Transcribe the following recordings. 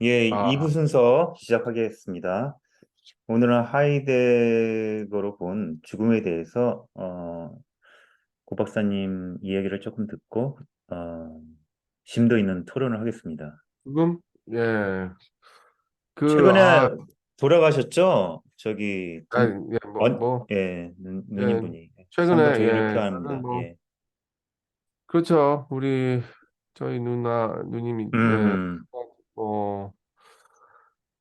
예, 아, 2부 순서 시작하겠습니다. 오늘은 하이데거로 본 죽음에 대해서 고 박사님 이야기를 조금 듣고 어, 심도 있는 토론을 하겠습니다. 지금, 예, 최근에 돌아가셨죠? 저기 예, 예, 예, 누님분이 최근에, 한번 저희 이렇게 예, 저는 합니다. 예. 그렇죠. 저희 누님이, 예, 음, 뭐,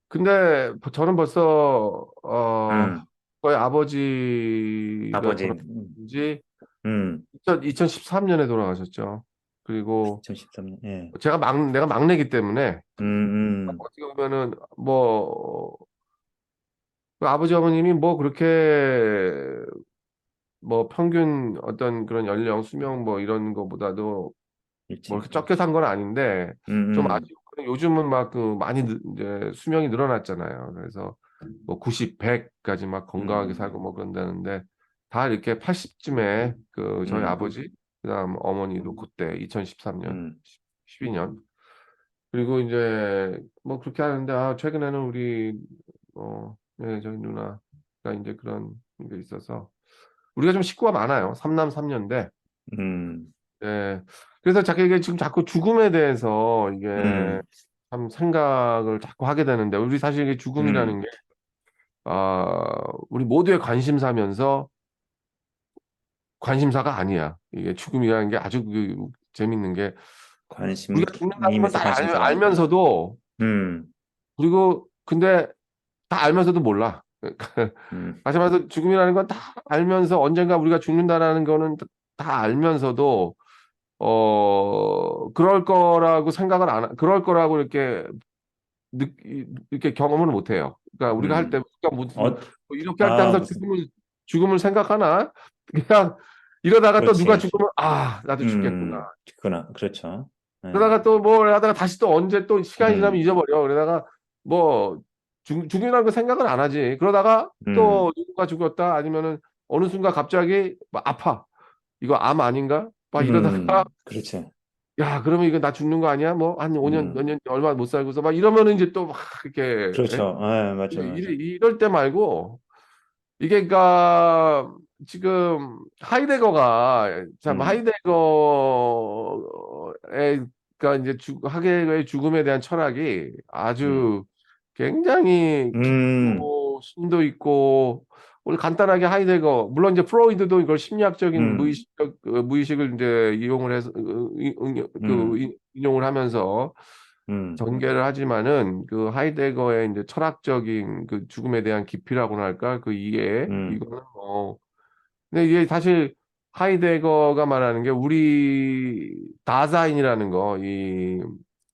근데 저는 벌써, 음, 저희 아버지가 아버지, 돌아가신 지 음, 2013년에 돌아가셨죠. 그리고 2013년, 예, 내가 막내기 때문에, 음, 어떻게 보면은, 그 아버지 어머님이 뭐 그렇게 뭐 평균 어떤 그런 연령, 수명 뭐 이런 거보다도 뭐 일찍, 이렇게 적게 산 건 아닌데 좀 음, 아쉬워. 요즘은 막 그 많이 이제 수명이 늘어났잖아요. 그래서 뭐 90, 100까지 막 건강하게 음, 살고 뭐 그런다는데 다 이렇게 80쯤에 그 저희 음, 아버지 그다음 어머니도 그때 2013년, 음, 12년 그리고 이제 뭐 그렇게 하는데 최근에는 저희 누나가 이제 그런 게 있어서 우리가 좀 식구가 많아요. 삼남 삼녀인데 음. 예. 그래서 이게 지금 자꾸 죽음에 대해서 이게 음, 참 생각을 자꾸 하게 되는데 우리 사실 이게 음, 죽음이라는 게 우리 모두의 관심사면서 관심사가 아니야. 이게 죽음이라는 게 아주 재밌는 게 우리가 죽는다는 건 관심이면서 다 관심사가 아니구나. 알면서도 음, 그리고 근데 다 알면서도 몰라. 음, 다시 말해서 죽음이라는 건 다 알면서 언젠가 우리가 죽는다라는 거는 다 알면서도 그럴 거라고 생각을 그럴 거라고 이렇게 경험을 못 해요. 그러니까 우리가 할 때, 음. 우리가 무슨, 어, 뭐 이렇게 할 때 항상 무슨, 죽음을 생각하나? 그냥 이러다가 또 누가 그렇지. 죽으면, 나도 죽겠구나. 그나, 그렇죠. 예. 그러다가 또 뭘 하다가 다시 또 언제 또 시간이 지나면 음, 잊어버려. 그러다가 뭐, 죽음이라는 거 생각을 안 하지. 그러다가 음, 또 누군가 죽었다 아니면은 어느 순간 갑자기 막 아파. 이거 암 아닌가? 막 이러다가 그렇지. 야, 그러면 이거 나 죽는 거 아니야? 뭐, 한 5년, 몇 음, 년, 얼마 못 살고서 막 이러면은 이제 또 막 이렇게, 예? 그렇죠. 예, 맞아, 근데 맞아. 이럴 때 말고, 이게 그니까, 지금, 하이데거가, 참, 음, 하이데거의, 그니까 이제 하이데거의 죽음에 대한 철학이 음, 아주 굉장히 음, 깊고, 심도 있고, 우리 간단하게 하이데거, 물론 이제 프로이드도 이걸 심리학적인 음, 무의식을 이제 이용을 해서, 음, 인용을 하면서 음, 전개를 하지만은 그 하이데거의 이제 철학적인 그 죽음에 대한 깊이라고나 할까? 그 이해, 음, 이거는 근데 이게 사실 하이데거가 말하는 게 우리 다사인이라는 거,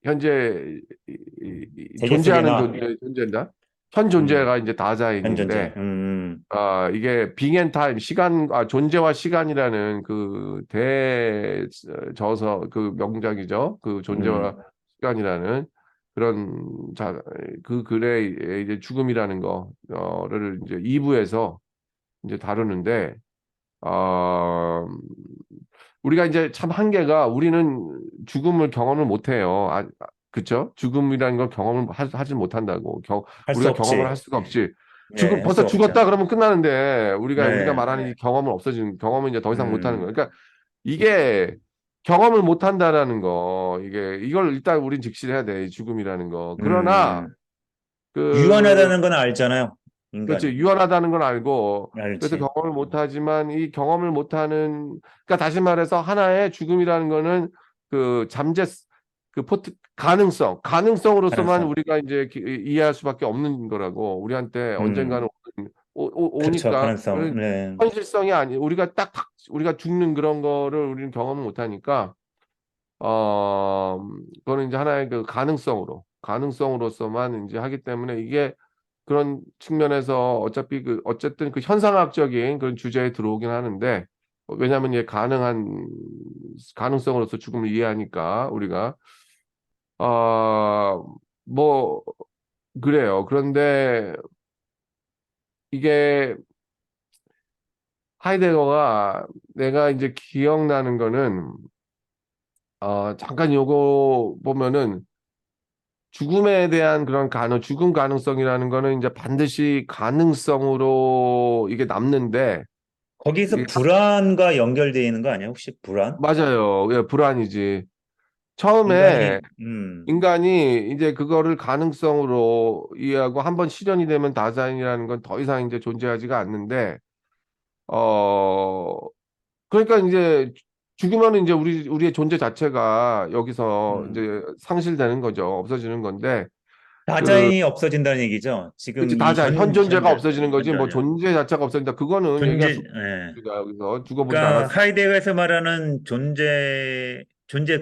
현재 세계 속의 존재하는 나, 존재다. 현 음, 존재가 이제 현존재, 다자인인데, 이게 빙앤타임, 존재와 시간이라는 그 대저서, 그 명작이죠. 그 존재와 음, 시간이라는 그런 그 글의 이제 죽음이라는 거를 이제 2부에서 이제 다루는데, 어, 우리가 이제 참 한계가 우리는 죽음을 경험을 못 해요. 그쵸? 죽음이라는 걸 경험을 하지 못한다고. 할 수 우리가 경험을 할 없지. 수가 없지. 예, 할 벌써 수가 없죠. 죽었다 그러면 끝나는데 우리가 네, 말하는 이 경험은 없어지는 경험은 이제 더 이상 못 하는 거예요. 음, 그러니까 이게 경험을 못 한다라는 거, 이걸 일단 우린 직시해야 돼. 이 죽음이라는 거. 그러나 음. 그 유한하다는 건 알잖아요. 그렇지. 인간이. 유한하다는 걸 알고, 그래서 알지. 경험을 못하지만, 이 경험을 못하는, 그러니까 다시 말해서 하나의 죽음이라는 거는 그 가능성으로서만 가능성. 우리가 이제 이해할 수밖에 없는 거라고. 우리한테 언젠가는 음, 그렇죠. 오니까, 가능성. 네. 현실성이 아니, 우리가 죽는 그런 거를 우리는 경험을 못하니까, 그거는 이제 하나의 그 가능성으로서만 이제 하기 때문에 이게 그런 측면에서 어쨌든 그 현상학적인 그런 주제에 들어오긴 하는데, 왜냐하면 이게 가능성으로서 죽음을 이해하니까 우리가, 어, 뭐, 그래요. 그런데 이게 하이데거가 내가 이제 기억나는 거는, 잠깐 요거 보면은 죽음에 대한 그런 죽음 가능성이라는 거는 이제 반드시 가능성으로 이게 남는데, 거기서 이게 불안과 연결되어 있는 거 아니야? 혹시 불안? 맞아요. 예, 불안이지. 처음에 인간이, 인간이 이제 그거를 가능성으로 이해하고 한번 실현이 되면 다자연이라는 건 더 이상 이제 존재하지가 않는데, 어, 그러니까 이제 죽으면 이제 우리의 존재 자체가 여기서 음. 이제 상실되는 거죠. 없어지는 건데, 그, 다자연이 없어지는 얘기죠. 그치, 지금 이 다자, 현 존재가 현재, 없어지는 거지, 뭐 현존이야. 존재 자체가 없어진다. 그거는 얘기할 수 존재, 없죠. 예. 우리가 여기서 죽어보지도 그러니까 않았어. 하이데거에서 말하는 존재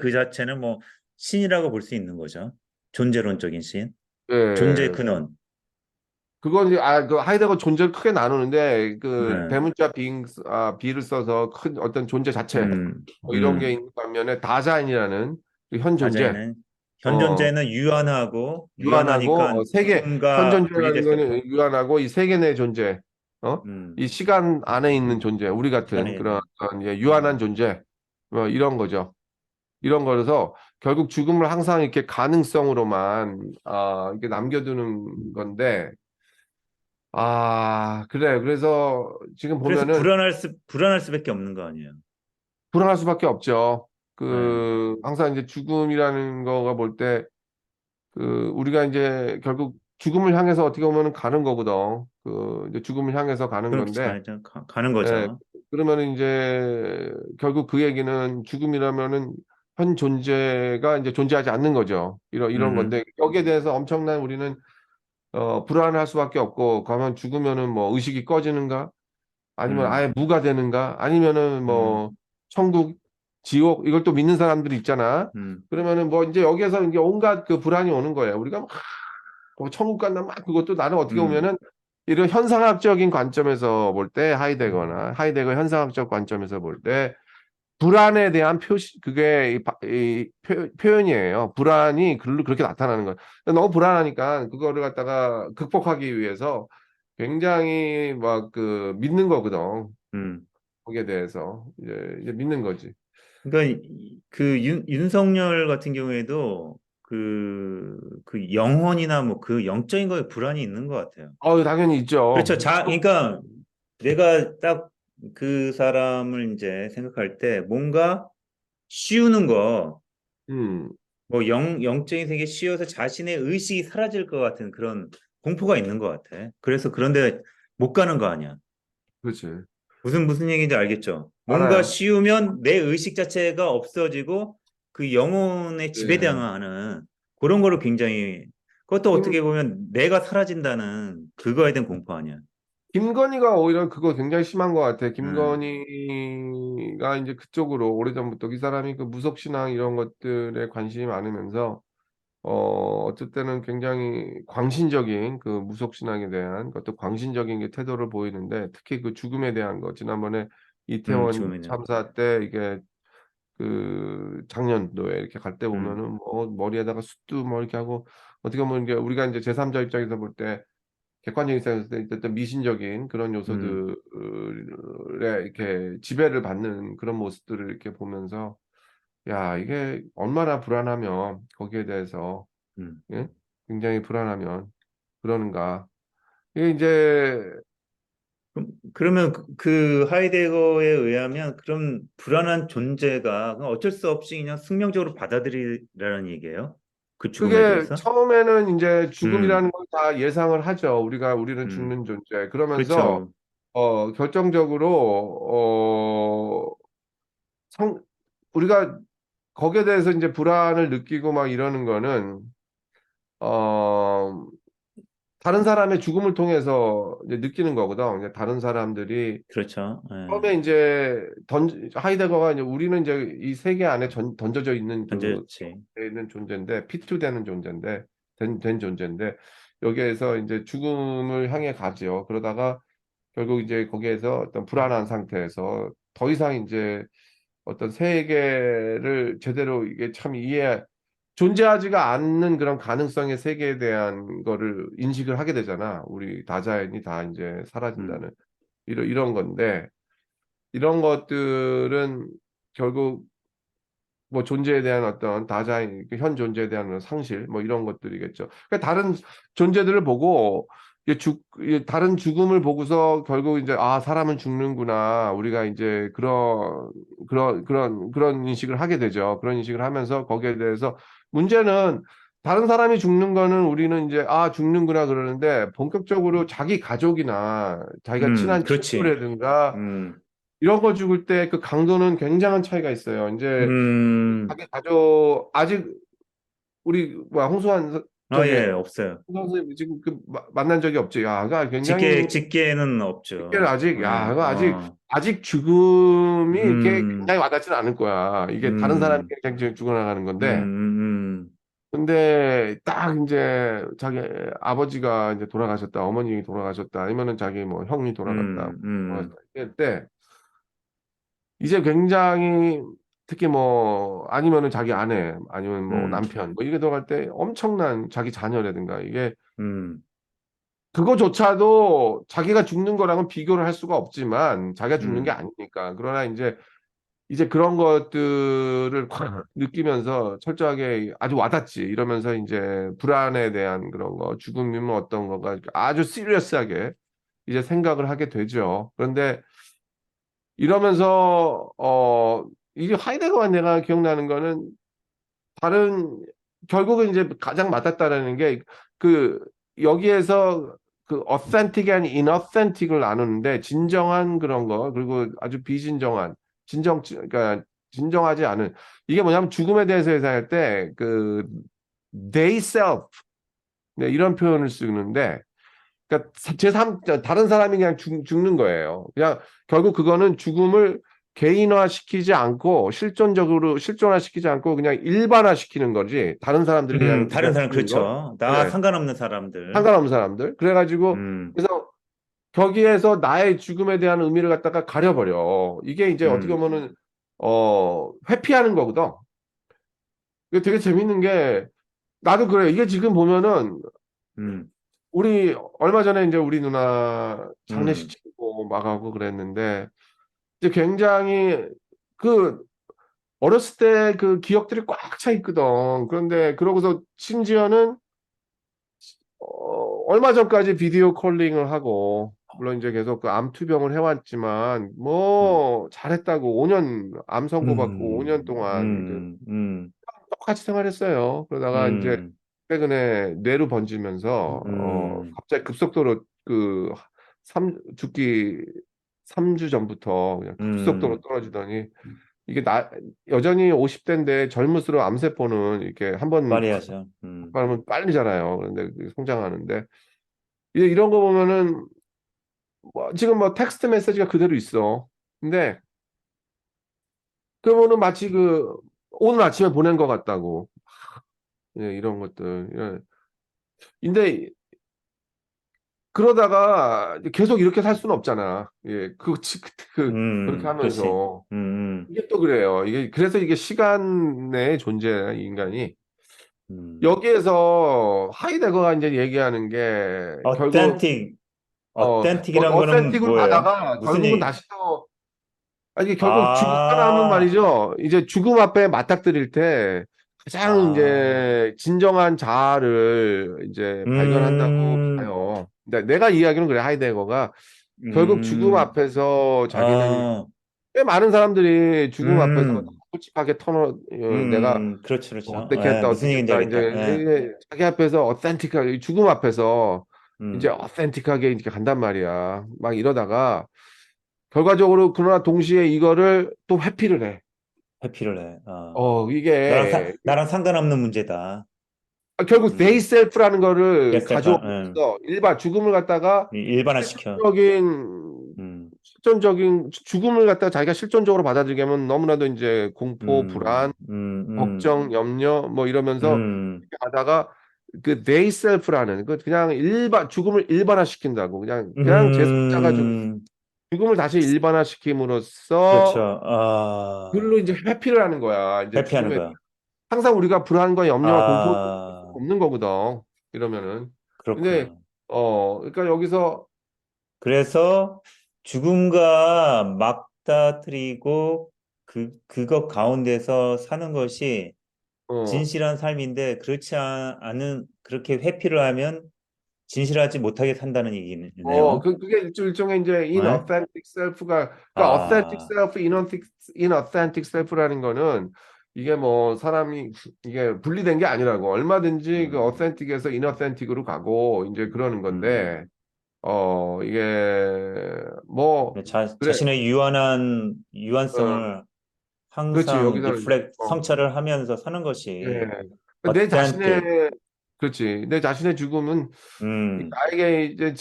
그 자체는 뭐 신이라고 볼 수 있는 거죠. 존재론적인 신. 존재의 예. 근원. 그건 이제, 그 하이데거 존재를 크게 나누는데, 그 네. 대문자 비를 써서 큰 어떤 존재 자체, 음, 뭐 이런 게 음. 있는 반면에 다자인이라는 그현 존재, 다자에는 현 어, 존재는 유한하고 유한하니까 유한하고 세계, 현 죽음과 존재라는 분리됐을 거는 때, 유한하고 이 세계 내 존재, 음, 이 시간 안에 있는 존재, 우리 같은 시간에 그런 있는, 예, 유한한 존재, 이런 거죠. 이런 거라서 결국 죽음을 항상 이렇게 가능성으로만 이렇게 남겨두는 건데, 그래. 그래서 지금 그래서 보면은 불안할 수밖에 없는 거 아니에요. 불안할 수밖에 없죠. 네. 항상 이제 죽음이라는 거가 볼 때, 우리가 이제 결국 죽음을 향해서 어떻게 보면은 가는 거거든. 이제 죽음을 향해서 가는 그럼 건데, 가는 예, 거죠. 그러면은 이제 결국 그 얘기는 죽음이라면은 현 존재가 이제 존재하지 않는 거죠. 이런 음, 건데, 여기에 대해서 엄청난 우리는, 불안할 수밖에 없고, 가만 죽으면은 뭐 의식이 꺼지는가? 아니면 음, 아예 무가 되는가? 아니면은 음, 뭐 천국, 지옥 이걸 또 믿는 사람들이 있잖아. 음, 그러면은 뭐 이제 여기에서 이제 온갖 그 불안이 오는 거예요. 우리가 막 천국 간다 막 그것도 나는 어떻게 음, 보면은 이런 현상학적인 관점에서 볼 때 하이데거 현상학적 관점에서 볼 때 불안에 대한 그게 이 표현이에요. 불안이 그렇게 나타나는 거예요. 너무 불안하니까 그거를 갖다가 극복하기 위해서 굉장히 막 믿는 거거든. 음. 거기에 대해서 이제 믿는 거지. 그러니까 그 윤석열 같은 경우에도 그 영혼이나 뭐 그 영적인 거에 불안이 있는 것 같아요. 당연히 있죠. 그렇죠. 그러니까 내가 딱 그 사람을 이제 생각할 때 뭔가 씌우는 거, 음, 뭐 영적인 세계에 씌워서 자신의 의식이 사라질 것 같은 그런 공포가 있는 것 같아. 그래서 그런데 못 가는 거 아니야. 그렇지. 무슨 얘기인지 알겠죠? 뭔가 알아요. 씌우면 내 의식 자체가 없어지고 그 영혼의 예. 지배당하는 그런 거를 굉장히 그것도 김, 어떻게 보면 내가 사라진다는 그거에 대한 공포 아니야. 김건희가 오히려 그거 굉장히 심한 것 같아. 음, 김건희가 이제 그쪽으로 오래전부터 이 사람이 그 무속신앙 이런 것들에 관심이 많으면서 어쩔 때는 굉장히 광신적인 그 무속신앙에 대한 것도 광신적인 게 태도를 보이는데 특히 그 죽음에 대한 거 지난번에 이태원 죽으면요. 참사 때 이게 그 작년도에 이렇게 갈 때 음, 보면은 뭐 머리에다가 숯도 뭐 이렇게 하고 어떻게 보면 이게 우리가 이제 제3자 입장에서 볼 때 객관적인 입장에서 볼 때 어떤 미신적인 그런 음, 요소들에 이렇게 지배를 받는 그런 모습들을 이렇게 보면서 야 이게 얼마나 불안하면 거기에 대해서 음. 예? 굉장히 불안하면 그러는가 이게 이제 그러면 그 하이데거에 의하면 그런 불안한 존재가 그냥 어쩔 수 없이 그냥 숙명적으로 받아들이라는 얘기예요. 그 죽음에 그게 대해서. 처음에는 이제 음, 죽음이라는 걸 다 예상을 하죠. 우리는 음, 죽는 존재. 그러면서 그렇죠. 결정적으로 성 우리가 거기에 대해서 이제 불안을 느끼고 막 이러는 거는 어 다른 사람의 죽음을 통해서 이제 느끼는 거거든. 이제 다른 사람들이 그렇죠. 처음에 이제 하이데거가 이제 우리는 이제 이 세계 안에 던져져 있는 현재치. 있는 존재인데 피투되는 존재인데 된 존재인데 여기에서 이제 죽음을 향해 가죠. 그러다가 결국 이제 거기에서 어떤 불안한 상태에서 더 이상 이제 어떤 세계를 제대로 이게 참 존재하지가 않는 그런 가능성의 세계에 대한 거를 인식을 하게 되잖아. 우리 다자연이 다 이제 음, 사라진다는 이런 건데 이런 것들은 결국 뭐 존재에 대한 어떤 다자인 현 존재에 대한 상실 뭐 이런 것들이겠죠. 그러니까 다른 존재들을 보고 이게 다른 죽음을 보고서 결국 이제 아 사람은 죽는구나 우리가 이제 그런 인식을 하게 되죠. 그런 인식을 하면서 거기에 대해서 문제는 다른 사람이 죽는 거는 우리는 이제 아 죽는구나 그러는데 본격적으로 자기 가족이나 자기가 친한 그렇지. 친구라든가 음, 이런 거 죽을 때 그 강도는 굉장한 차이가 있어요. 이제 음, 자기 가족 아직 우리 뭐 홍수환 예, 저기 없어요. 선생님 지금 만난 적이 없지. 야, 그가 굉장히 직계는 쉽게는 없죠. 아직 야, 예, 그거 아직 죽음이 이렇게 음, 굉장히 와닿지는 않을 거야. 이게 다른 사람이 음, 굉장히 죽어나가는 음, 건데. 음, 근데 딱 이제 자기 아버지가 이제 돌아가셨다, 어머님이 돌아가셨다, 아니면은 자기 뭐 형이 돌아갔다, 돌아갔다. 이럴 때 이제 굉장히 특히 뭐 아니면은 자기 아내 아니면 뭐 음, 남편 뭐 이게 들어갈 때 엄청난 자기 자녀라든가 이게 음, 그거조차도 자기가 죽는 거랑은 비교를 할 수가 없지만 자기가 죽는 게 음, 아니니까 그러나 이제 그런 것들을 확 느끼면서 철저하게 아주 와닿지 이러면서 이제 불안에 대한 그런 거 죽음이면 어떤 거가 아주 시리어스하게 이제 생각을 하게 되죠. 그런데 이러면서 이게 하이데거가 내가 기억나는 거는 다른 결국은 이제 가장 맞았다라는 게 그 여기에서 그 authentic한 inauthentic을 나누는데 진정한 그런 거 그리고 아주 비진정한 그러니까 진정하지 않은 이게 뭐냐면 죽음에 대해서 얘기할 때 그 they self 네, 이런 표현을 쓰는데 그러니까 제3 다른 사람이 그냥 죽는 거예요. 그냥 결국 그거는 죽음을 개인화시키지 않고 실존화시키지 않고 그냥 일반화시키는 거지. 다른 사람들이 다른 그냥 사람, 죽는 거. 그렇죠. 나와 네. 상관없는 사람들. 상관없는 사람들. 그래가지고 음, 그래서 거기에서 나의 죽음에 대한 의미를 갖다가 가려버려. 이게 이제 어떻게 음, 보면은 회피하는 거거든. 이게 되게 재밌는 게 나도 그래. 이게 지금 보면은 음, 우리 얼마 전에 이제 우리 누나 장례식 음, 치르고 막 하고 그랬는데 이제 굉장히 그 어렸을 때 그 기억들이 꽉 차 있거든. 그런데 그러고서 심지어는 얼마 전까지 비디오 콜링을 하고 물론 이제 계속 그 암 투병을 해왔지만 음, 뭐 잘했다고 5년 암 선고 받고 5년 동안 이제 음, 음, 똑같이 생활했어요. 그러다가 이제 음, 최근에 뇌로 번지면서 음, 갑자기 급속도로 그 죽기 3주 전부터 그냥 급속도로 음, 떨어지더니 이게 여전히 50대인데 젊을수록 암세포는 이렇게 한번 빨리 팍 하죠. 하면 빨리 자라요. 그런데 그게 성장하는데 이제 이런 거 보면은 뭐 지금 뭐 텍스트 메시지가 그대로 있어. 근데 그거는 마치 그 오늘 아침에 보낸 것 같다고. 예, 이런 것들. 예. 근데 그러다가 계속 이렇게 살 수는 없잖아. 예, 그렇게 그렇지. 하면서. 음, 이게 또 그래요. 그래서 이게 시간 내의 존재, 인간이. 음. 여기에서 하이데거가 이제 얘기하는 게 결국, 어텐틱, 어텐틱이란 거는 어센틱을 뭐예요? 가다가 무슨 결국은 얘기? 다시 또, 이게 결국 사람은 아, 말이죠. 이제 죽음 앞에 맞닥뜨릴 때 가장 아, 이제 진정한 자아를 이제 발견한다고 음, 봐요. 근데 내가 이야기는 그래, 하이데거가. 결국 죽음 음, 앞에서 자기는 아, 꽤 많은 사람들이 죽음 앞에서 음, 솔직하게 내가 그렇게 했죠. 어떻게 예, 했다 무슨 어떻게 얘기인지 했다 알겠다. 이제 예, 자기 앞에서 어센틱하게 죽음 앞에서 이제 음, 어센틱하게 이렇게 간단 말이야. 막 이러다가 결과적으로 그러나 동시에 이거를 또 회피를 해. 회피를 해. 이게 나랑 상관없는 문제다. 결국 they 음, self라는 거를 됐을까? 가져오면서 일반 죽음을 갖다가 일반화시켜. 실존적인 음, 죽음을 갖다가 자기가 실존적으로 받아들이게 하면 너무나도 이제 공포, 불안, 음, 걱정, 염려 뭐 이러면서 음, 이렇게 하다가 그 they self라는 그 그냥 죽음을 일반화시킨다고 그냥 제3자가 음, 죽음을 다시 일반화시킴으로써 그렇죠. 그걸로 이제 회피를 하는 거야. 이제 회피하는 죽음에 거야. 항상 우리가 불안과 염려와 공포를 아, 없는 거거든. 이러면은. 근데 그렇구나. 그러니까 여기서 그래서 죽음과 맞닥뜨리고 그것 가운데서 사는 것이 어, 진실한 삶인데 그렇지 않은 그렇게 회피를 하면 진실하지 못하게 산다는 얘기네요. 그게 일종의 이제 네? inauthentic self가, 그러니까 authentic 아, self, inauthentic self라는 거는 이게 뭐 사람이 이게 분리된 게 아니라고 얼마든지 그 음, authentic에서 inauthentic으로 가고 이제 그러는 건데, 음. 이게 뭐 그래, 자신의 유한한 어, 유한성을 그렇지 항상 여기서는 성찰을 하면서 사는 예. 것이 내 authentic. 자신의 그렇지 내 자신의 죽음은 음, 나에게 이제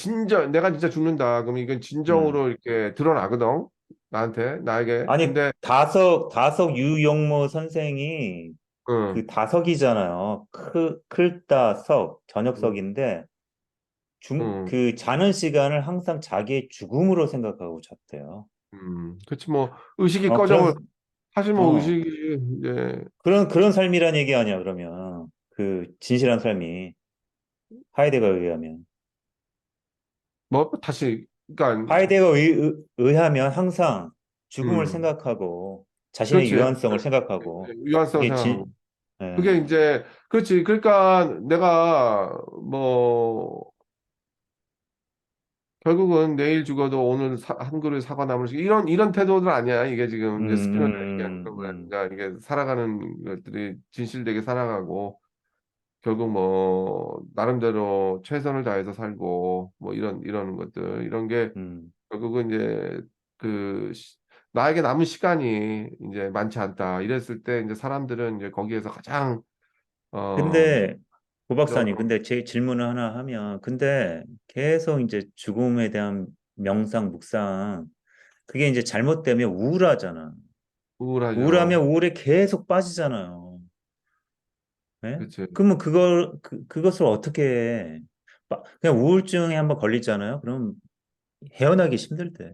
내가 진짜 죽는다. 그럼 이건 음. 진정으로 이렇게 드러나거든. 나에게. 아니, 근데, 다석 유용모 선생이 응, 그 다석이잖아요. 클다석, 응, 저녁석인데, 응, 자는 시간을 항상 자기의 죽음으로 생각하고 잤대요. 그렇지 뭐 의식이 어, 꺼져버려. 그런, 사실 뭐 어, 의식이 이제 그런 삶이란 얘기 아니야, 그러면. 진실한 삶이. 하이데거에 의하면. 뭐 다시 그러니까 하이데거에 의하면 항상 죽음을 음, 생각하고, 자신의 그렇지 유한성을 생각하고, 유한성 그게 생각하고 그게 예, 이제 그렇지 그러니까 내가 뭐 결국은 내일 죽어도 오늘 한 그릇 사과나물 이런 태도들 아니야. 이게 지금 이제 스피노자 얘기하는 거 뭐야. 음. 그러니까 이게 살아가는 것들이 진실되게 살아가고 결국 뭐 나름대로 최선을 다해서 살고 뭐 이런 것들 이런 게 음. 결국은 이제 그 나에게 남은 시간이 이제 많지 않다. 이랬을 때 이제 사람들은 이제 거기에서 가장 어, 근데 고 어, 박사님, 근데 제 질문을 하나 하면, 근데 계속 이제 죽음에 대한 명상, 묵상, 그게 이제 잘못되면 우울하잖아. 우울하면 우울하죠. 우울에 계속 빠지잖아요. 예? 그렇지. 그러면 그것을 어떻게 해? 그냥 우울증에 한번 걸리잖아요. 그럼 헤어나기 힘들대.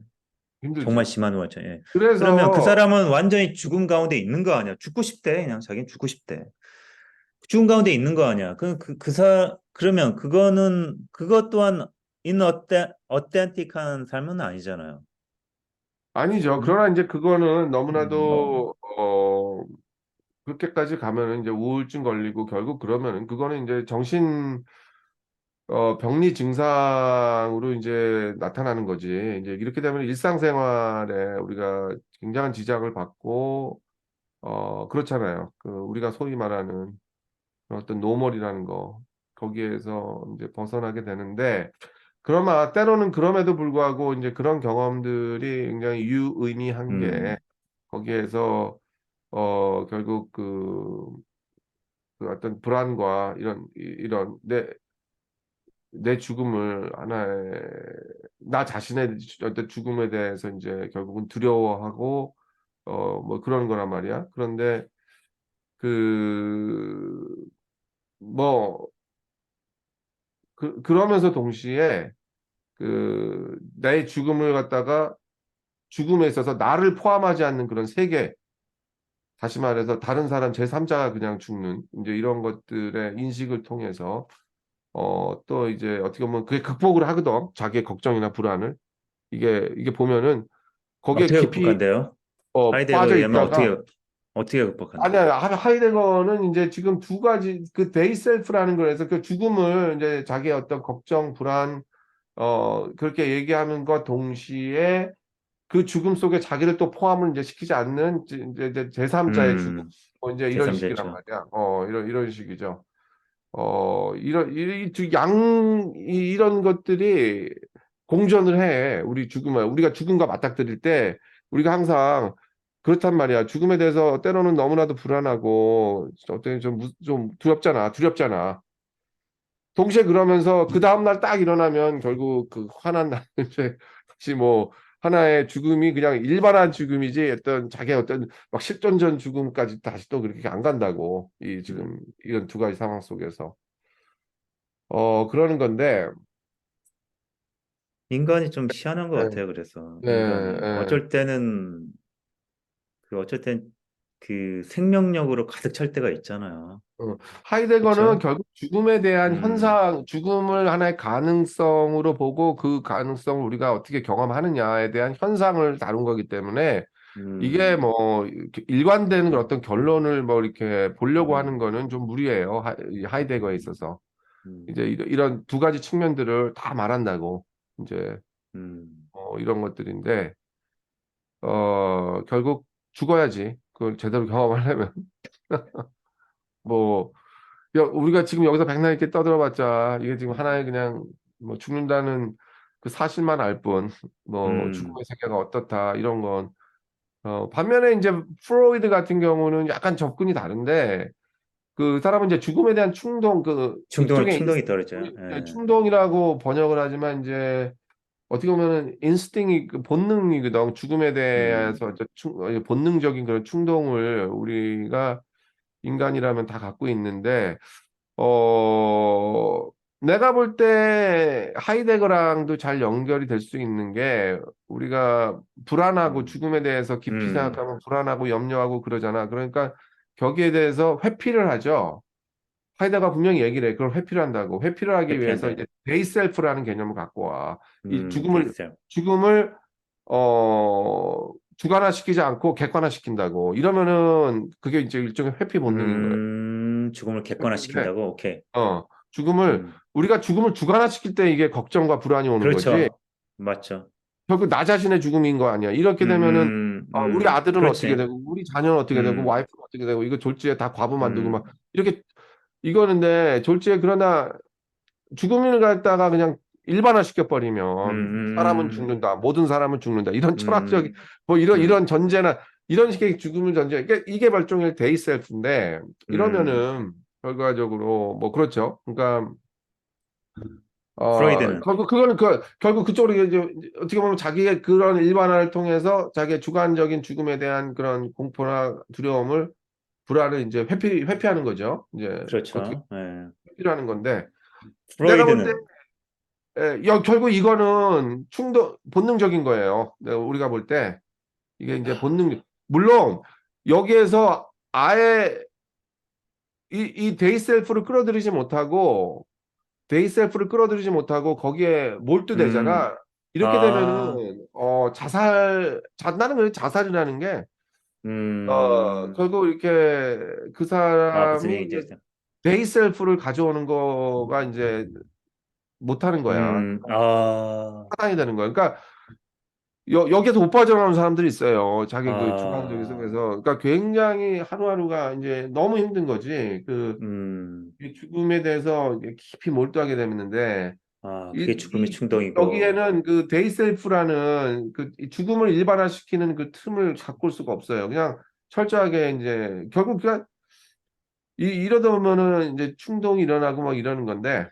정말 힘들지. 심한 우울증. 예. 그러면 그 그래서 사람은 완전히 죽음 가운데 있는 거 아니야. 죽고 싶대. 그냥 자기는 죽고 싶대. 죽음 가운데 있는 거 아니야. 그러면 그것 또한 어텐틱한 삶은 아니잖아요. 아니죠. 응? 그러나 이제 그거는 어, 너무나도 그렇게까지 가면은 이제 우울증 걸리고 결국 그러면은 그거는 이제 병리 증상으로 이제 나타나는 거지. 이제 이렇게 되면 일상생활에 우리가 굉장한 지장을 받고 그렇잖아요. 그 우리가 소위 말하는 어떤 노멀이라는 거 거기에서 이제 벗어나게 되는데 그러나 때로는 그럼에도 불구하고 이제 그런 경험들이 굉장히 유의미한 게 음, 거기에서 결국 그 어떤 불안과 이런 내 죽음을 하나의 나 자신의 어떤 죽음에 대해서 이제 결국은 두려워하고 뭐 그런 거란 말이야. 그런데 그 뭐 그러면서 동시에 내 죽음을 갖다가 죽음에 있어서 나를 포함하지 않는 그런 세계, 다시 말해서 다른 사람 제3자가 그냥 죽는 이제 이런 것들의 인식을 통해서 또 이제 어떻게 보면 그게 극복을 하거든. 자기의 걱정이나 불안을. 이게 보면은 거기에 어떻게 깊이 극복한대요? 하이데거에 빠져 의하면 있다가 어떻게 극복한대요? 아니야 하이데거는 이제 지금 두 가지 그 데이셀프라는 거에서 그 죽음을 이제 자기의 어떤 걱정, 불안 그렇게 얘기하는 것 동시에 그 죽음 속에 자기를 또 포함을 이제 시키지 않는 이제 제3자의 죽음 이제 이런 식이란 제3자죠. 말이야. 이런 식이죠. 이런 것들이 공존을 해. 우리가 죽음과 맞닥뜨릴 때 우리가 항상 그렇단 말이야. 죽음에 대해서 때로는 너무나도 불안하고 어떻게 좀 두렵잖아. 동시에 그러면서 그 다음날 딱 일어나면 결국 그 화난 날 이제 다시 뭐 하나의 죽음이 그냥 일반한 죽음이지 어떤 자기의 어떤 막 실존전 죽음까지 다시 또 그렇게 안 간다고 이 음. 지금 이런 두 가지 상황 속에서 그러는 건데 인간이 좀 희한한 것 네, 같아요. 그래서 네, 인간이 네. 어쩔 땐 그 생명력으로 가득 찰 때가 있잖아요. 하이데거는 그렇죠? 결국 죽음에 대한 음, 죽음을 하나의 가능성으로 보고 그 가능성을 우리가 어떻게 경험하느냐에 대한 현상을 다룬 거기 때문에 이게 음, 뭐 이렇게 일관된 그런 어떤 결론을 뭐 이렇게 보려고 하는 음, 거는 좀 무리예요. 이 하이데거에 음, 있어서 음, 이제 이런 두 가지 측면들을 다 말한다고 이제 음, 이런 것들인데 결국 죽어야지 그걸 제대로 경험하려면 뭐 우리가 지금 여기서 백날 이렇게 떠들어봤자 이게 지금 하나의 그냥 뭐 죽는다는 그 사실만 알 뿐 뭐 음, 죽음의 세계가 어떻다 이런 건 반면에 이제 프로이드 같은 경우는 약간 접근이 다른데 그 사람은 이제 죽음에 대한 충동 그 일종의 충동이 떨어져요. 예. 충동이라고 번역을 하지만 이제 어떻게 보면은 인스팅이 그 본능이거든. 죽음에 음, 대해서 본능적인 그런 충동을 우리가 인간이라면 다 갖고 있는데 어 내가 볼 때 하이데거랑도 잘 연결이 될 수 있는 게 우리가 불안하고 음, 죽음에 대해서 깊이 음, 생각하면 불안하고 염려하고 그러잖아. 그러니까 거기에 대해서 회피를 하죠. 하이데거가 분명히 얘기를 해. 그걸 회피를 한다고. 회피를 하기 위해서 해피한다. 이제 데이셀프라는 개념을 갖고 와. 이 데이셀. 죽음을 주관화시키지 않고 객관화시킨다고. 이러면은 그게 이제 일종의 회피 본능인 거예요. 죽음을 회피인데, 객관화시킨다고? 오케이. 어, 죽음을 음, 우리가 죽음을 주관화시킬 때 이게 걱정과 불안이 오는 거지. 그렇죠. 맞죠. 결국 나 자신의 죽음인 거 아니야. 이렇게 되면은 우리 아들은 어떻게 그렇지. 되고, 우리 자녀는 어떻게 되고, 음, 와이프는 어떻게 되고, 이거 졸지에 다 과부 만들고 막 음, 이렇게 이거는데 졸지에 그러나 죽음을 갖다가 그냥 일반화 시켜버리면 사람은 음, 죽는다, 모든 사람은 죽는다 이런 철학적 음, 뭐 이런 음, 전제나 이런 식의 죽음을 전제 이게 발종일 데이셀프인데 음. 이러면은 결과적으로 뭐 그렇죠. 그러니까 프로이드는, 결국 그거는 결국 그쪽으로 이제 어떻게 보면 자기의 그런 일반화를 통해서 자기의 주관적인 죽음에 대한 그런 공포나 두려움을 불안을 이제 회피하는 거죠. 이제 어떻게 그렇죠. 예. 회피를 하는 건데 내가 볼 때 프로이드는, 결국 이거는 본능적인 거예요. 우리가 볼 때 이게 이제 물론 여기에서 아예 이 데이셀프를 끌어들이지 못하고 거기에 음, 몰두되잖아. 이렇게 아, 되면은 나는 그래 자살이라는 게 음, 결국 이렇게 그 무슨 사람이 얘기인지 이제 알겠다. 데이셀프를 가져오는 거가 이제 못하는 거야. 아, 사단이 되는 거야. 그러니까 여기에서 못 빠져나오는 사람들이 있어요. 자기 그 주관적인 아, 속에서. 그러니까 굉장히 하루하루가 이제 너무 힘든 거지. 음, 이 죽음에 대해서 이제 깊이 몰두하게 되는데, 그게 죽음의 충동이고, 여기에는 그 데이셀프라는 이 죽음을 일반화시키는 그 틈을 바꿀 수가 없어요. 그냥 철저하게 이제, 결국 그냥 이러다 보면은 이제 충동이 일어나고 막 이러는 건데,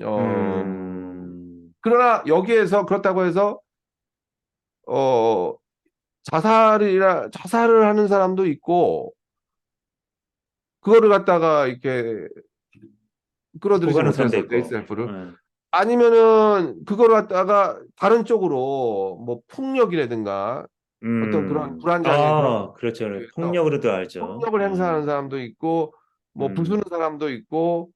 어, 음, 그러나 여기에서 그렇다고 해서, 어, 자살을 하는 사람도 있고 그거를 갖다가 이렇게 극복 끌어들이지 하는 사람도 못해서 있고, 데이셀프를 아니면은 그거를 갖다가 다른 쪽으로 뭐 폭력이라든가 어떤 그런 불안장애 그런 거 그렇죠. 위해서 폭력으로도 알죠. 폭력을 행사하는 사람도 있고 뭐 부수는 음, 사람도 있고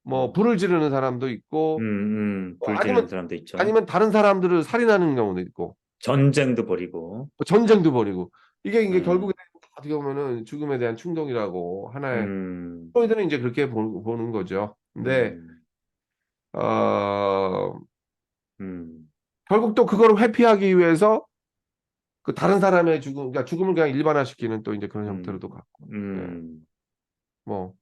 뭐 음, 불을 지르는 사람도 있고 불 지르는 아니면 사람도 있죠. 다른 사람들을 살인하는 경우도 있고 전쟁도 벌이고, 뭐 전쟁도 벌이고 이게 결국에 음, 어떻게 보면은 죽음에 대한 충동이라고 하나의 음, 프로이드는 이제 그렇게 보는 거죠. 근데 음, 어, 음, 결국 또 그거를 회피하기 위해서 그 다른 사람의 그러니까 죽음을 그냥 일반화시키는 또 이제 그런 형태로 도 음, 갖고. 예, 음, 뭐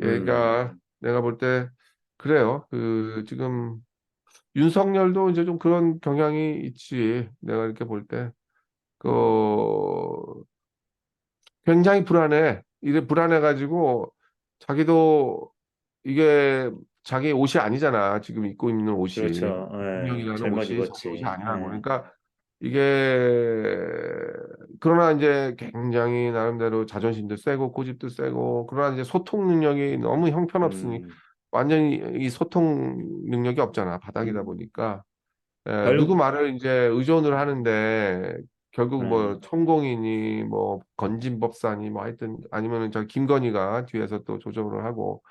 음, 얘가 내가 볼 때 그래요. 그 지금 윤석열도 이제 좀 그런 경향이 있지. 내가 이렇게 볼 때. 그 굉장히 불안해. 이래 불안해가지고 자기도 이게 자기 옷이 아니잖아. 지금 입고 있는 옷이. 그렇죠. 예, 대통령이라는 잘못 옷이 자기 옷이 입었지. 아니라고. 예, 그러니까 이게 그러나 이제 굉장히 나름대로 자존심도 세고 고집도 세고 그러나 이제 소통 능력이 너무 형편없으니 음, 완전히 이 소통 능력이 없잖아. 바닥이다 보니까 누구 결, 말을 이제 의존을 하는데 결국 뭐 음, 천공이니 뭐 건진법사니 뭐 하여튼 아니면은 저 김건희가 뒤에서 또 조정을 하고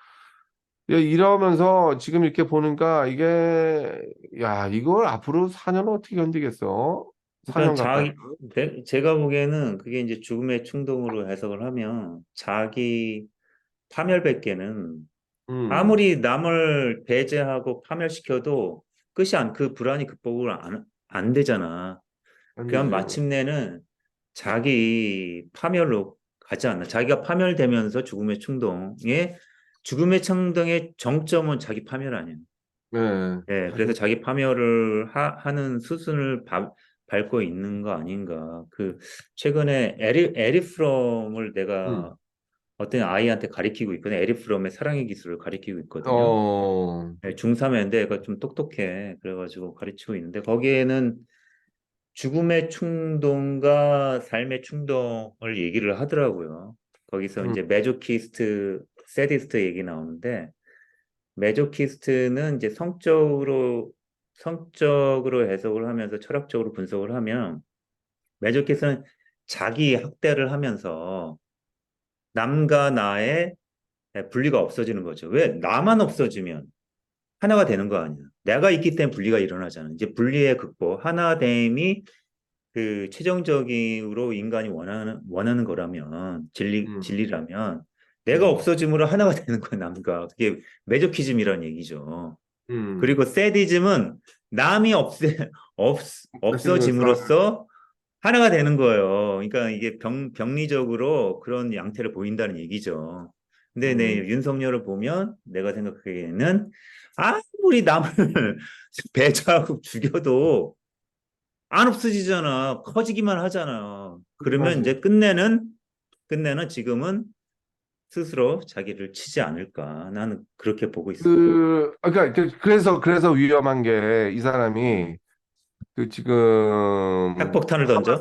이러면서 지금 이렇게 보니까 이게 야 이걸 앞으로 4년 어떻게 견디겠어? 그러니까 4년 가까이. 제가 보기에는 그게 이제 죽음의 충동으로 해석을 하면 자기 파멸밖에는 음, 아무리 남을 배제하고 파멸시켜도 그 불안이 극복을 안 되잖아. 안 그럼 되지. 마침내는 자기 파멸로 가지 않나. 자기가 파멸되면서 죽음의 충동의 정점은 자기 파멸 아니야. 네. 예, 그래서 자기 파멸을 하는 수순을 밟고 있는 거 아닌가. 최근에 에리 프롬을 음, 내가 어떤 아이한테 가리키고 있거든. 에리 프롬의 사랑의 기술을 가리키고 있거든요. 어, 네, 중3인데 얘가 좀 똑똑해. 그래가지고 가르치고 있는데 거기에는 죽음의 충동과 삶의 충동을 얘기를 하더라고요. 거기서 음, 이제 메조키스트, 세디스트 얘기 나오는데 메조키스트는 이제 성적으로 해석을 하면서 철학적으로 분석을 하면 메조키스트는 자기 학대를 하면서 남과 나의 분리가 없어지는 거죠. 왜? 나만 없어지면 하나가 되는 거 아니야. 내가 있기 때문에 분리가 일어나잖아. 이제 분리의 극복, 하나됨이 최종적으로 인간이 원하는 거라면, 음, 진리라면, 내가 음, 없어짐으로 하나가 되는 거야, 남과. 그게 메조키즘이라는 얘기죠. 음. 그리고 세디즘은 남이 없, 그래서, 없어짐으로써 하나가 되는 거예요. 그러니까 이게 병리적으로 그런 양태를 보인다는 얘기죠. 근데 내 음, 윤석열을 보면 내가 생각하기에는 아무리 남을 배제하고 죽여도 안 없어지잖아. 커지기만 하잖아. 그러면 하지. 이제 끝내는 지금은 스스로 자기를 치지 않을까. 나는 그렇게 보고 있어요. 그러니까, 그래서 위험한 게 이 음. 사람이 그 지금 핵폭탄을 던져?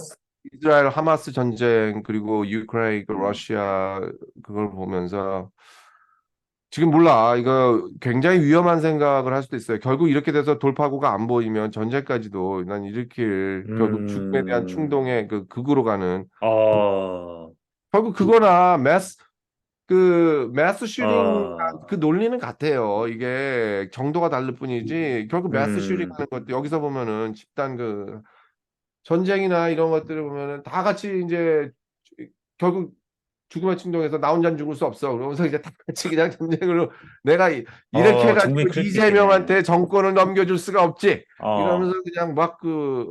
이스라엘 하마스 전쟁 그리고 유크레인 그 음. 러시아 그걸 보면서 지금 몰라 이거 굉장히 위험한 생각을 할 수도 있어요. 결국 이렇게 돼서 돌파구가 안 보이면 전쟁까지도 난 일으킬 결국 죽음에 대한 음, 충동의 그 극으로 가는 어, 결국 그거나 매스 슈팅 어, 그 논리는 같아요. 이게 정도가 다를 뿐이지 결국 매스 슈팅 음, 하는 것도 여기서 보면은 집단 그 전쟁이나 이런 것들을 보면은 다 같이 이제 결국 죽음의 충동에서 나 혼자 죽을 수 없어. 그러면서 이제 다 같이 그냥 전쟁으로 내가 이렇게 충분히 해가지고 그럴 수 있겠네. 이재명한테 정권을 넘겨줄 수가 없지. 어, 이러면서 그냥 막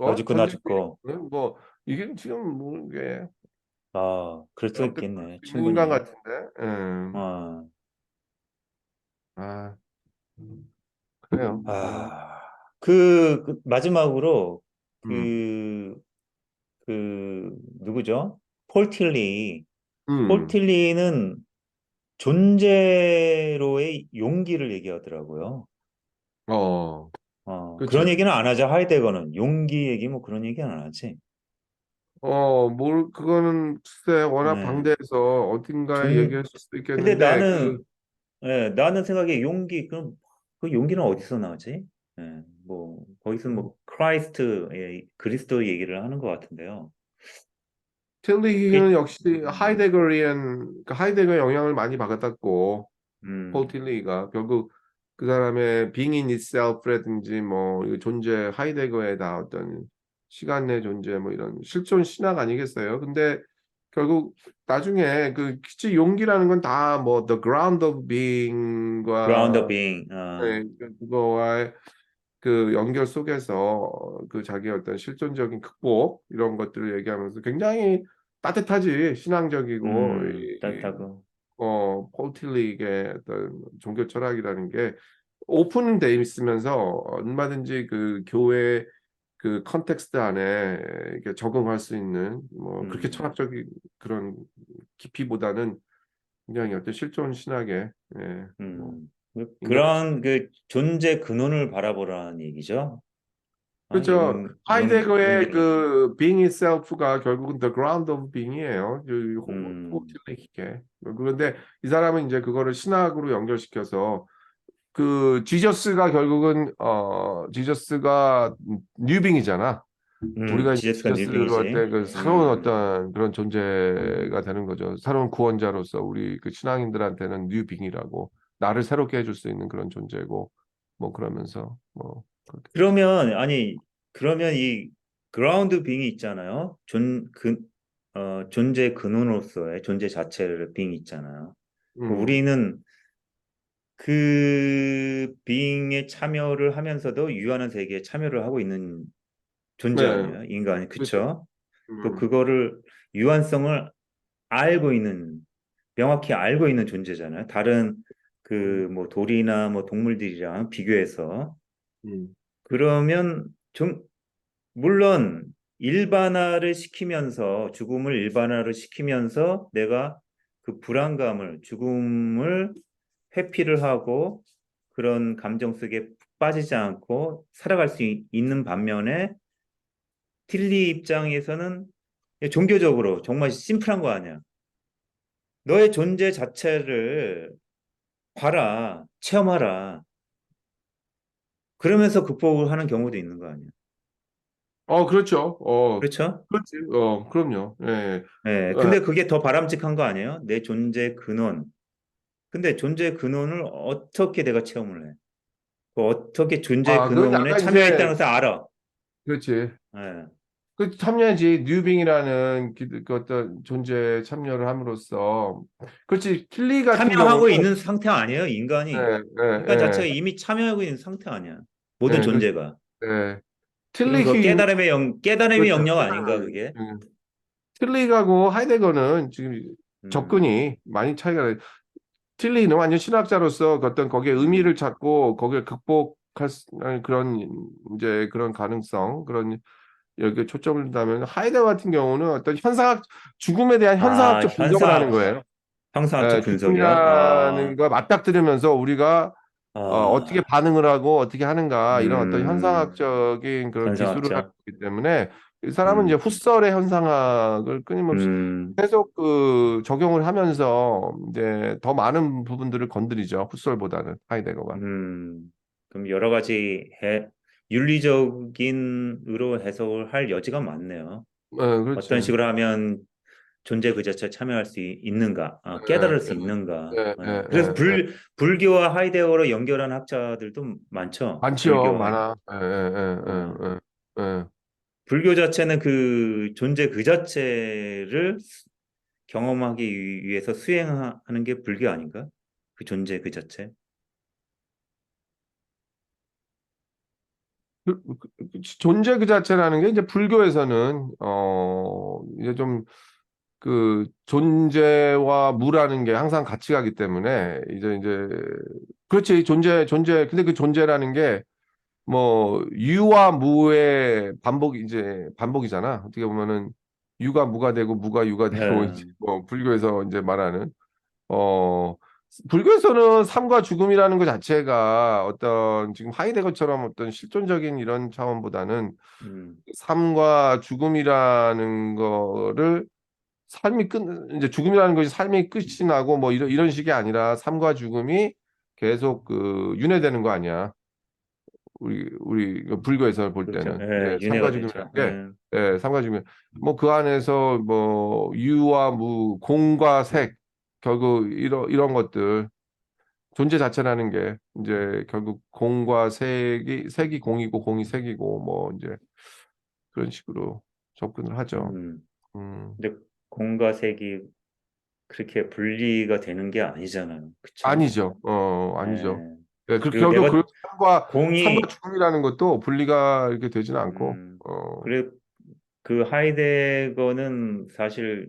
너 죽고 나 전쟁 죽고. 뭐 이게 지금 뭐 이게 그럴 수 어떻게 그럴 있겠네. 수 있는 인간 충분히. 같은데. 어, 아 그래요. 아, 마지막으로, 음, 그, 누구죠? 폴 틸리. 폴 음, 틸리는 존재로의 용기를 얘기하더라고요. 어, 그런 그렇지. 얘기는 안 하죠. 하이데거는. 용기 얘기, 뭐 그런 얘기 안 하지. 그거는 글쎄 워낙 네. 방대해서 어딘가에 종, 얘기할 수도 근데 있겠는데 나는 생각에 그럼 그 용기는 어디서 나지? 예, 거기서 뭐, 그리스도 얘기를 하는 것 같은데요. 틸리히는 그게, 역시 하이데거의 영향을 많이 받았고 폴 음, 틸리가 결국 그 사람의 Being in Itself라든지 뭐 이 존재 하이데거의 다 어떤 시간 내 존재 뭐 이런 실존 신학 아니겠어요? 근데 결국 나중에 그 기치 용기라는 건 다 뭐 The Ground of ground of Being과 being, 그거와의 그 연결 속에서 그 자기의 어떤 실존적인 극복 이런 것들을 얘기하면서 굉장히 따뜻하지 신앙적이고 따뜻하고, 폴틸릭의 어떤 종교 철학이라는 게 오픈돼 있으면서 얼마든지 그 교회 그 컨텍스트 안에 이렇게 적응할 수 있는 뭐 그렇게 음, 철학적인 그런 깊이보다는 굉장히 어떤 실존 신학의 뭐 인간 그런 존재 근원을 바라보라는 얘기죠. 그렇죠. 하이데거의 용기를, 그 being itself가 결국은 the ground of being이에요. 음, 호til리히게. 그런데 이 사람은 이제 그거를 신학으로 연결시켜서 그 지저스가 결국은 지저스가 뉴빙이잖아. 우리가 이제 지저스가 지저스를 할 뉴빙이지. 때 그 새로운 어떤 그런 존재가 되는 거죠. 새로운 구원자로서 우리 그 신앙인들한테는 뉴빙이라고 나를 새롭게 해줄 수 있는 그런 존재고 뭐 그러면서 뭐 그렇게. 그러면, 아니, 그러면 그라운드 빙이 있잖아요. 존재 근원으로서의 존재 자체를 빙이 있잖아요. 그 음, 우리는 그 빙에 참여를 하면서도 유한한 세계에 참여를 하고 있는 존재 네, 아니에요? 인간이. 그렇죠. 그쵸? 또 음, 그거를 유한성을 알고 있는 명확히 알고 있는 존재잖아요. 다른 그 뭐 돌이나 뭐 동물들이랑 비교해서 음, 그러면 좀 물론 일반화를 시키면서 죽음을 일반화를 시키면서 내가 그 불안감을 죽음을 회피를 하고 그런 감정 속에 푹 빠지지 않고 살아갈 수 있는 반면에 틸리 입장에서는 종교적으로 정말 심플한 거 아니야. 너의 존재 자체를 봐라, 체험하라. 그러면서 극복을 하는 경우도 있는 거 아니야. 그렇죠. 그렇죠? 그렇지. 그럼요. 예. 네, 예. 근데 그게 더 바람직한 거 아니에요? 내 존재 근원. 근데 존재 근원을 어떻게 내가 체험을 해? 그 어떻게 존재 그건 근원에 약간 참여했다는 이제, 것을 알아? 그렇지. 네. 그 참여지 뉴빙이라는 그 어떤 존재에 참여를 함으로써 그렇지 킬리 같은 경우는 참여하고 있는 상태 아니에요, 예, 인간이. 인간 예, 자체가 이미 참여하고 있는 상태 아니야. 예, 모든 그, 존재가. 예. 그럼 그 틸리 깨달음의 그렇죠. 영역 아닌가, 그게? 틸리하고 하이데거는 지금 음, 접근이 많이 차이가 나요. 틸리는 완전 신학자로서 그 어떤 거기에 의미를 음. 찾고 거기에 극복할 그런 이제 그런 가능성 그런 여기에 초점을 둔다면 하이데 같은 경우는 어떤 죽음에 대한 아, 현상학적 분석을 하는 거예요. 형상학적 분석이요? 죽음이라는 걸 맞닥뜨리면서 우리가 어떻게 아, 반응을 하고 어떻게 하는가 이런 어떤 음, 현상학적인 그런 기술을 하기 현상학적? 때문에 이 사람은 이제 음, 후설의 현상학을 끊임없이 음, 계속 그 적용을 하면서 이제 더 많은 부분들을 건드리죠. 후설보다는 하이데거가. 그럼 여러 가지 윤리적인으로 해석을 할 여지가 많네요. 그렇지. 어떤 식으로 하면 존재 그 자체에 참여할 수 있는가, 깨달을 수 있는가. 그래서 예. 불교와 하이데거로 연결한 학자들도 많죠. 많지요, 불교, 하이. 많아. 어, 예. 불교 자체는 그 존재 그 자체를 경험하기 위해서 수행하는 게 불교 아닌가? 그 존재 그 자체. 존재 그 자체라는 게 이제 불교에서는 이제 좀 그 존재와 무라는 게 항상 같이 가기 때문에 이제 그렇지 존재 근데 그 존재라는 게 뭐 유와 무의 반복이잖아. 어떻게 보면은 유가 무가 되고 무가 유가 되고 이제 네. 뭐 불교에서 이제 말하는 어 불교에서는 삶과 죽음이라는 것 자체가 어떤 지금 하이데거처럼 어떤 실존적인 이런 차원보다는 음, 삶과 죽음이라는 거를 이제 죽음이라는 것이 삶이 끝이 나고 뭐 이런 식이 아니라 삶과 죽음이 계속 그 윤회되는 거 아니야. 우리 그 불교에서 볼 그렇죠. 때는 예, 삶과 윤회가 되죠. 죽음이라는 게 삶과 죽음 뭐 그 안에서 뭐 유와 무 공과 색 결국 이런 것들 존재 자체라는 게 이제 결국 공과 색이 공이고 공이 색이고 뭐 이제 그런 식으로 접근을 하죠. 음. 음, 근데 공과 색이 그렇게 분리가 되는 게 아니잖아요. 그쵸? 아니죠. 아니죠. 예. 네, 그 그리고 결국 그 내가 삶과 공이, 죽음이라는 것도 분리가 이렇게 되지는 않고 그래, 그 하이데거는 사실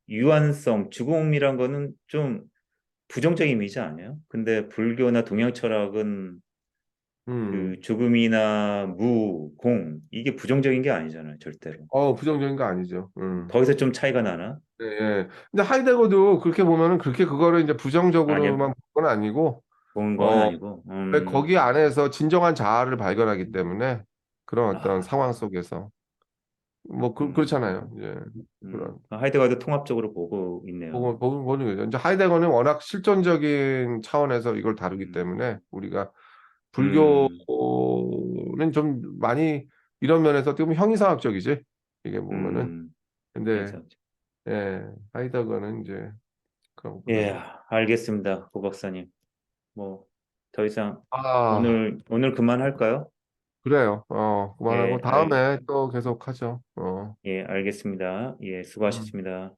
유한성, 죽음이란 거는 좀 부정적인 이미지 아니에요? 근데 불교나 동양 철학은 음, 그 죽음이나 무, 공, 이게 부정적인 게 아니잖아요, 절대로. 부정적인 거 아니죠. 거기서 좀 차이가 나나? 네, 예. 근데 하이데거도 그렇게 보면은 그렇게 그거를 이제 아니요, 부정적으로만 본 건 아니고, 본 건 어, 아니고, 거기 안에서 진정한 자아를 발견하기 때문에 그런 어떤 아, 상황 속에서 뭐 음, 그렇잖아요. 이제 그런 하이데거도 통합적으로 보고 있네요. 보는 거죠. 이제 하이데거는 워낙 실존적인 차원에서 이걸 다루기 음, 때문에 우리가 음, 불교는 좀 많이 이런 면에서 어떻게 보면 형이상학적이지. 이게 보면은. 음, 근데 괜찮죠. 하이데거는 이제 그런 예, 것보다는 알겠습니다, 고 박사님. 뭐, 더 이상 아, 오늘 그만할까요? 그래요. 그만하고 예, 다음에 또 계속 하죠. 예, 알겠습니다. 예, 음. 수고하셨습니다.